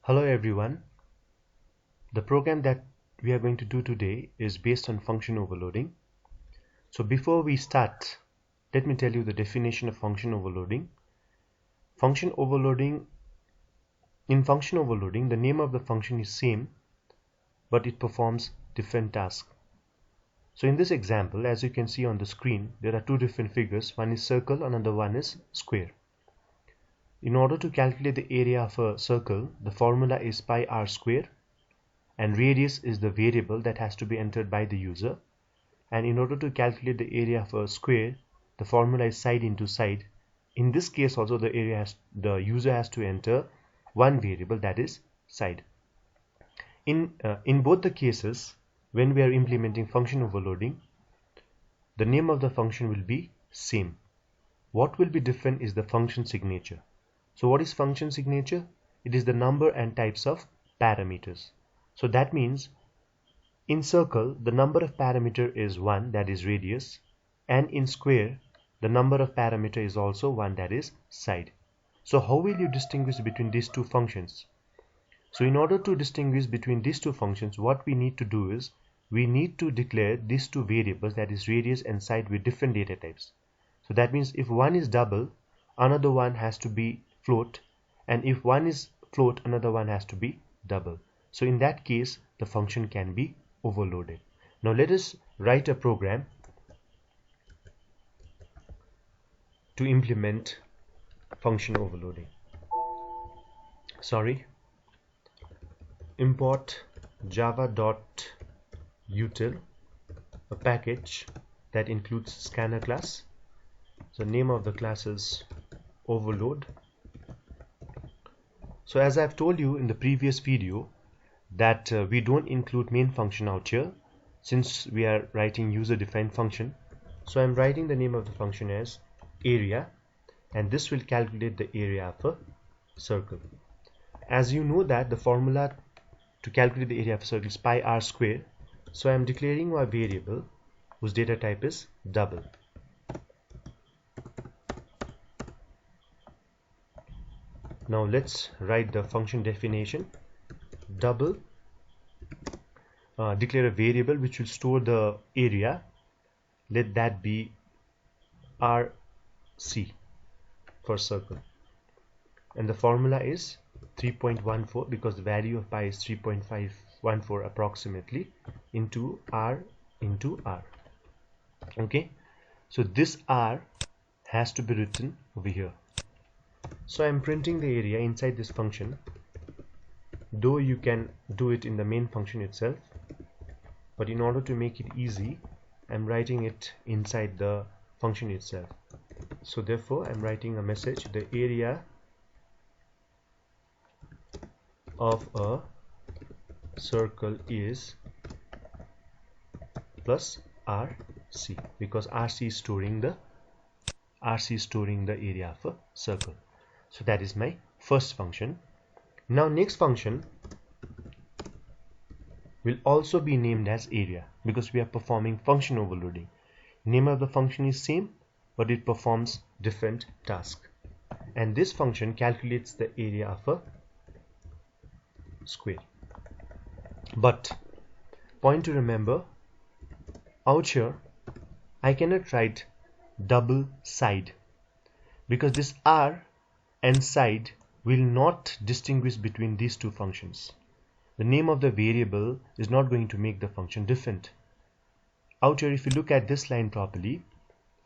Hello everyone. The program that we are going to do today is based on function overloading. So before we start, let me tell you the definition of function overloading. Function overloading, in function overloading, the name of the function is same, but it performs different tasks. So in this example, as you can see on the screen, there are two different figures. One is circle, another one is square. In order to calculate the area of a circle, the formula is pi r square, and radius is the variable that has to be entered by the user. And in order to calculate the area of a square, the formula is side into side. In this case also the user has to enter one variable, that is side. In both the cases, when we are implementing function overloading, the name of the function will be same. What will be different is the function signature. So what is function signature? It is the number and types of parameters. So that means in circle, the number of parameter is 1, that is radius, and in square, the number of parameter is also 1, that is side. So how will you distinguish between these two functions? So in order to distinguish between these two functions, what we need to do is, we need to declare these two variables, that is radius and side, with different data types. So that means if one is double, another one has to be float, and if one is float, another one has to be double. So in that case, the function can be overloaded. Now let us write a program to implement function overloading. Import java.util, a package that includes scanner class. The name of the class is overload. So as I've told you in the previous video that we don't include main function out here since we are writing user-defined function. So I'm writing the name of the function as area, and this will calculate the area of a circle. As you know that the formula to calculate the area of a circle is pi r square, so I'm declaring my variable whose data type is double. Now let's write the function definition. Double, declare a variable which will store the area. Let that be RC for circle, and the formula is 3.14 because the value of pi is 3.514 approximately into R. Okay, so this R has to be written over here. So I'm printing the area inside this function, though you can do it in the main function itself, but in order to make it easy, I'm writing it inside the function itself. So therefore I'm writing a message: the area of a circle is plus RC, because RC is storing the area of a circle. So that is my first function. Now next function will also be named as area because we are performing function overloading. Name of the function is same, but it performs different tasks. And this function calculates the area of a square. But point to remember, out here I cannot write double side because this R and side will not distinguish between these two functions. The name of the variable is not going to make the function different. Out here, if you look at this line properly,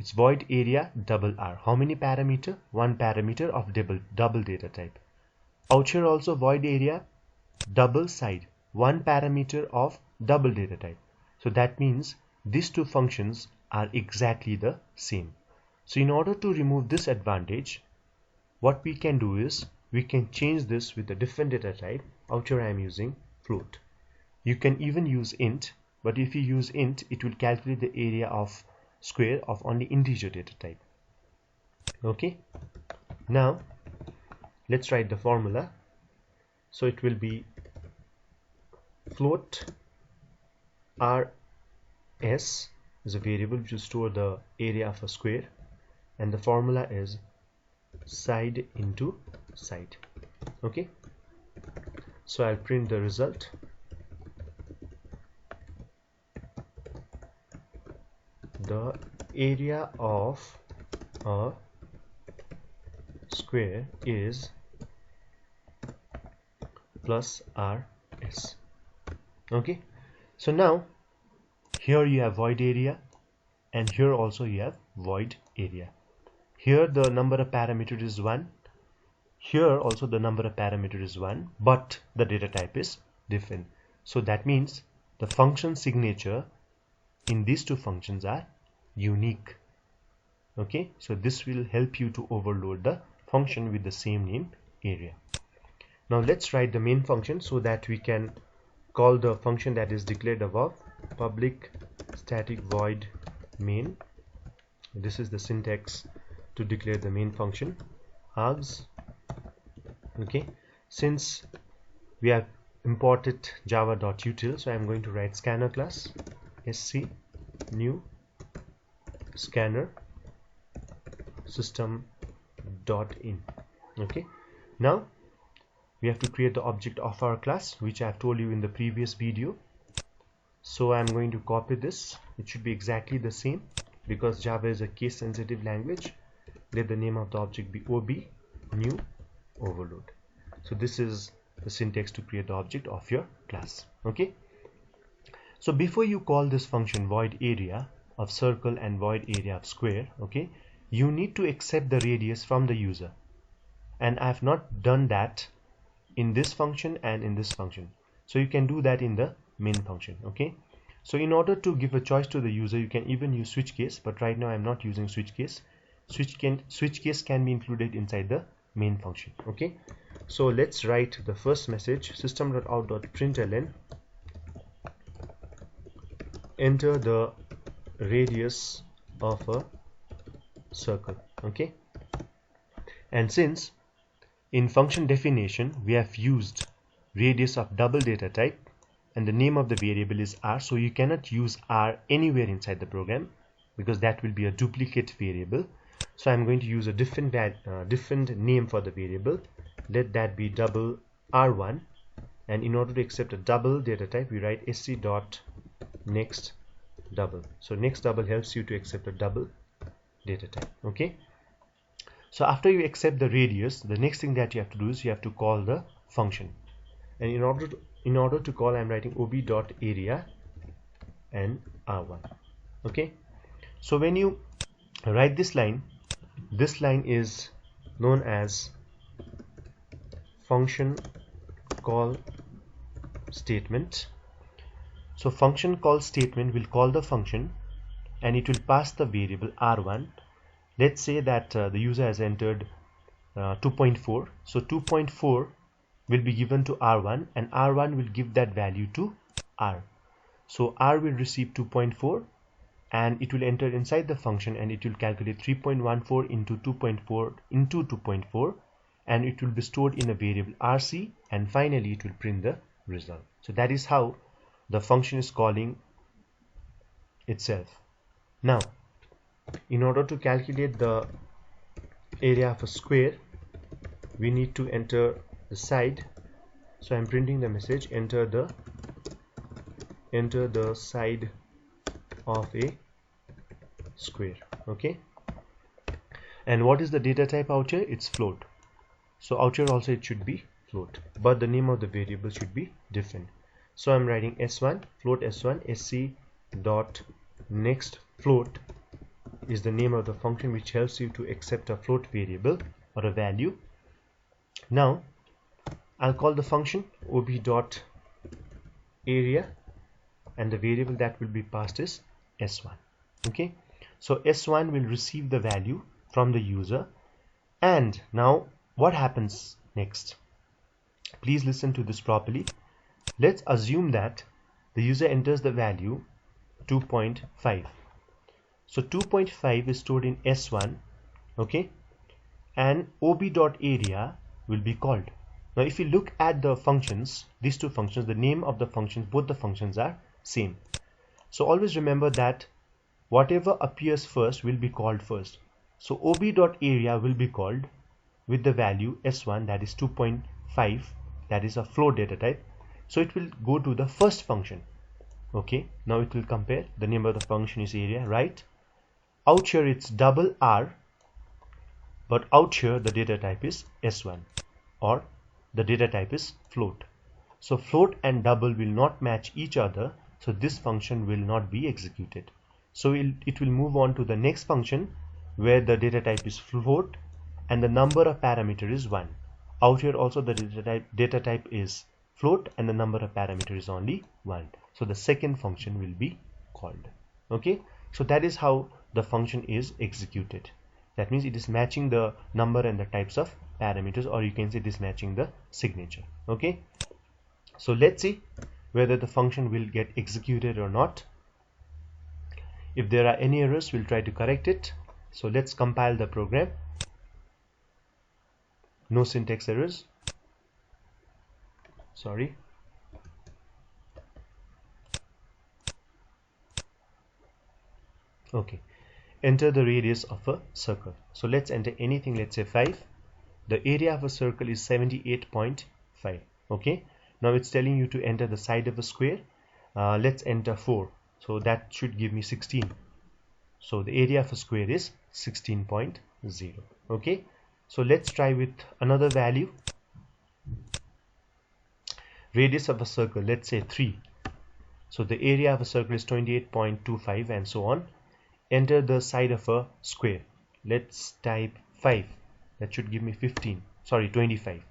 it's void area double R. How many parameter? One parameter of double data type. Out here also void area double side, one parameter of double data type. So that means these two functions are exactly the same. So in order to remove this advantage, what we can do is we can change this with a different data type. Out here I am using float. You can even use int, but if you use int, it will calculate the area of square of only integer data type. Okay, now let's write the formula. So it will be float rs is a variable which will store the area of a square, and the formula is side into side. Okay, So I'll print the result. The area of a square is plus RS. Okay, so now here you have void area and here also you have void area. Here the number of parameters is 1. Here also the number of parameters is 1, but the data type is different. So that means the function signature in these two functions are unique. Okay, so this will help you to overload the function with the same name area. Now let's write the main function so that we can call the function that is declared above, public static void main. This is the syntax to declare the main function, args. Okay, since we have imported java.util, so I'm going to write scanner class, sc new scanner system.in. Okay, now we have to create the object of our class, which I have told you in the previous video. So I'm going to copy this. It should be exactly the same because Java is a case sensitive language. Let the name of the object be ob new overload. So this is the syntax to create the object of your class. Okay, so before you call this function void area of circle and void area of square, okay, you need to accept the radius from the user, and I have not done that in this function and in this function. So you can do that in the main function. Okay, so in order to give a choice to the user, you can even use switch case, but right now I'm not using switch case. Switch case can be included inside the main function. Okay, so let's write the first message, system.out.println, enter the radius of a circle. Okay, and since in function definition we have used radius of double data type and the name of the variable is r, so you cannot use r anywhere inside the program because that will be a duplicate variable. So I'm going to use a different name for the variable. Let that be double r1, and in order to accept a double data type we write sc.next double. So next double helps you to accept a double data type. Okay, so after you accept the radius, the next thing that you have to do is you have to call the function, and in order to call, I'm writing ob.area and r1. Okay, so when you write this line is known as function call statement. So function call statement will call the function and it will pass the variable r1. Let's say that the user has entered 2.4, so 2.4 will be given to r1 and r1 will give that value to r. So r will receive 2.4 and it will enter inside the function and it will calculate 3.14 into 2.4 into 2.4, and it will be stored in a variable rc, and finally it will print the result. So that is how the function is calling itself. Now in order to calculate the area of a square, we need to enter the side. So I'm printing the message, enter the side of a square. Okay, and what is the data type out here? It's float. So out here also it should be float, but the name of the variable should be different. So I'm writing s1 float s1 sc dot next float is the name of the function which helps you to accept a float variable or a value. Now I'll call the function ob.area and the variable that will be passed is s1. Okay, so s1 will receive the value from the user, and now what happens next? Please listen to this properly. Let's assume that the user enters the value 2.5. So 2.5 is stored in s1. Okay, and ob.area will be called. Now if you look at the functions, these two functions, the name of the functions, both the functions are same. So always remember that whatever appears first will be called first. So ob.area will be called with the value s1, that is 2.5, that is a float data type. So it will go to the first function. Okay, now it will compare. The name of the function is area, right? Out here it's double R, but out here the data type is S1, or the data type is float. So float and double will not match each other, so this function will not be executed. So it will move on to the next function where the data type is float and the number of parameter is 1. Out here also the data type is float and the number of parameter is only 1. So the second function will be called. Okay, so that is how the function is executed. That means it is matching the number and the types of parameters, or you can say it is matching the signature. Okay, so let's see whether the function will get executed or not. If there are any errors, we'll try to correct it. So let's compile the program. No syntax errors. Sorry. Okay. Enter the radius of a circle. So let's enter anything, let's say 5. The area of a circle is 78.5. Okay. Now it's telling you to enter the side of a square. Let's enter 4. So that should give me 16. So the area of a square is 16.0. Okay. So let's try with another value. Radius of a circle, let's say 3. So the area of a circle is 28.25 and so on. Enter the side of a square. Let's type 5. That should give me 25.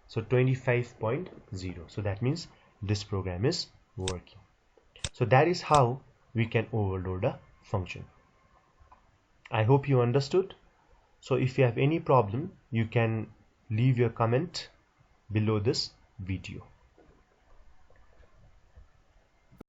So 25.0. So that means this program is working. So that is how we can overload a function. I hope you understood. So if you have any problem, you can leave your comment below this video.